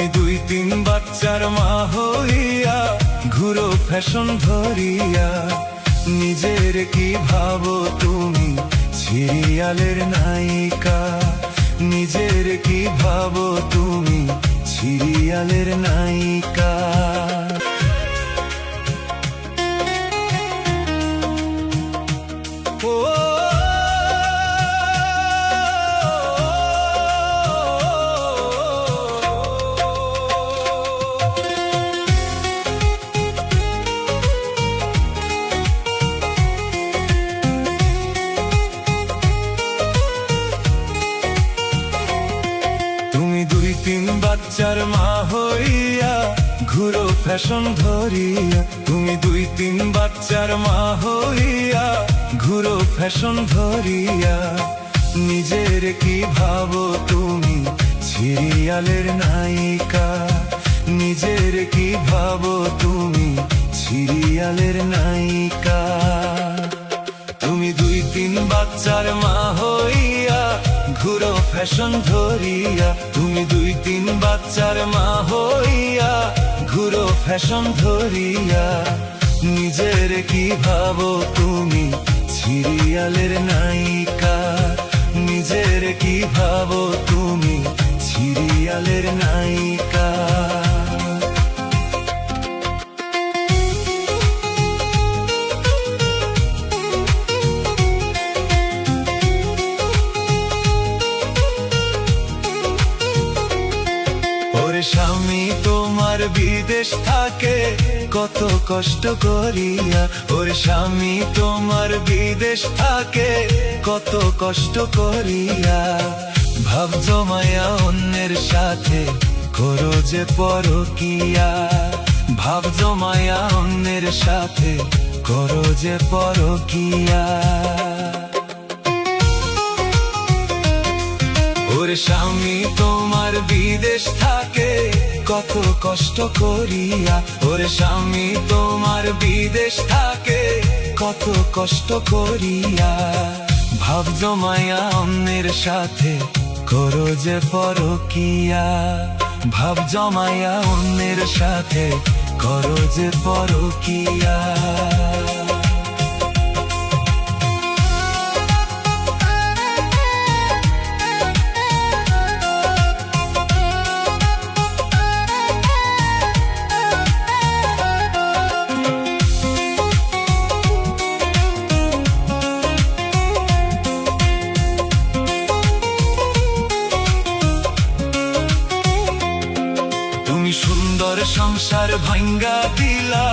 তুমি দুই তিন বাচ্চার মা হইয়া ঘুরো ফ্যাশন ধরিয়া। নিজের কি ভাবো তুমি সিরিয়ালের নায়িকা, নিজের কি ভাবো তুমি সিরিয়ালের নায়িকা। তিন বাচ্চার মা হইয়া ঘুরো ফ্যাশন ধরিয়া। তুমি দুই তিন বাচ্চার মা হইয়া ঘুরো ফ্যাশন ধরিয়া। নিজের কি ভাবো তুমি সিরিয়ালের নায়িকা, নিজের কি ভাবো তুমি সিরিয়ালের নায়িকা। তুমি দুই তিন বাচ্চার মা হইয়া ঘুরো ফ্যাশন ধরিয়া। তুমি দুই তিন বাচ্চার মা হইয়া ঘুরো ফ্যাশন ধরিয়া। নিজের কি ভাবো তুমি সিরিয়ালের নায়িকা, নিজের কি ভাবো তুমি সিরিয়ালের নায়িকা। স্বামী তোমার বিদেশ থাকে কত কষ্ট করিয়া। ওর স্বামী তোমার বিদেশ থাকে কত কষ্ট করিয়া। ভাব জমায়া অন্যের সাথে করো যে পরকিয়া, ভাব জমায়া অন্যের সাথে করো যে পরকিয়া। ওর স্বামী তোমার বিদেশ থাকে কত কষ্ট করিয়া। ওর স্বামী তোমার বিদেশ থাকে কত কষ্ট করিয়া। ভাব জমায়া অন্যের সাথে করো যে পরকিয়া, ভাব জমায়া অন্যের সাথে করো যে পরকিয়া। সুন্দর সংসার ভাঙ্গা দিলা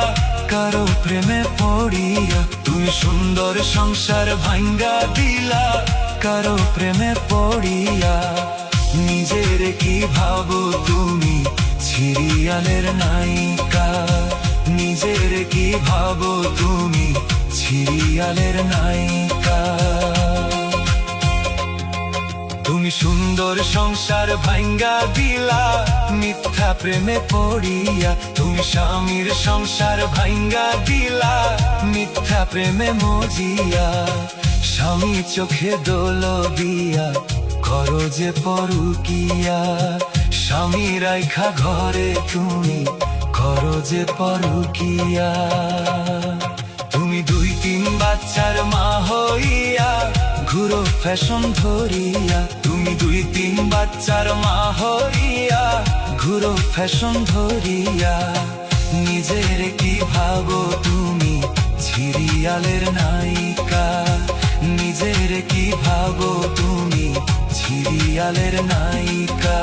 কারো প্রেমে পড়িয়া। তুমি সুন্দর সংসার ভাঙ্গা দিলা কারো প্রেমে পড়িয়া। নিজের কি ভাবো তুমি সিরিয়ালের নায়িকা, নিজের কি ভাবো তুমি সিরিয়ালের নায়িকা। তুমি সুন্দর সংসার ভাঙ্গা দিলা মিথ্যা প্রেমে পড়িয়া। তুমি স্বামীর সংসার ভাঙ্গা দিলা মিথ্যা প্রেমে মজিয়া। স্বামী চোখে দোল দিয়া করো যে পরকিয়া। স্বামী রাইখা ঘরে তুমি করো যে পরকিয়া। তুমি দুই তিন বাচ্চার মা হইয়া ঘুরো ফ্যাশন ধরিয়া। তুমি দুই তিন বাচ্চার মা হইয়া ঘুরো ফ্যাশন ধরিয়া। নিজের কি ভাবো তুমি সিরিয়ালের নায়িকা, নিজের কি ভাবো তুমি সিরিয়ালের নায়িকা।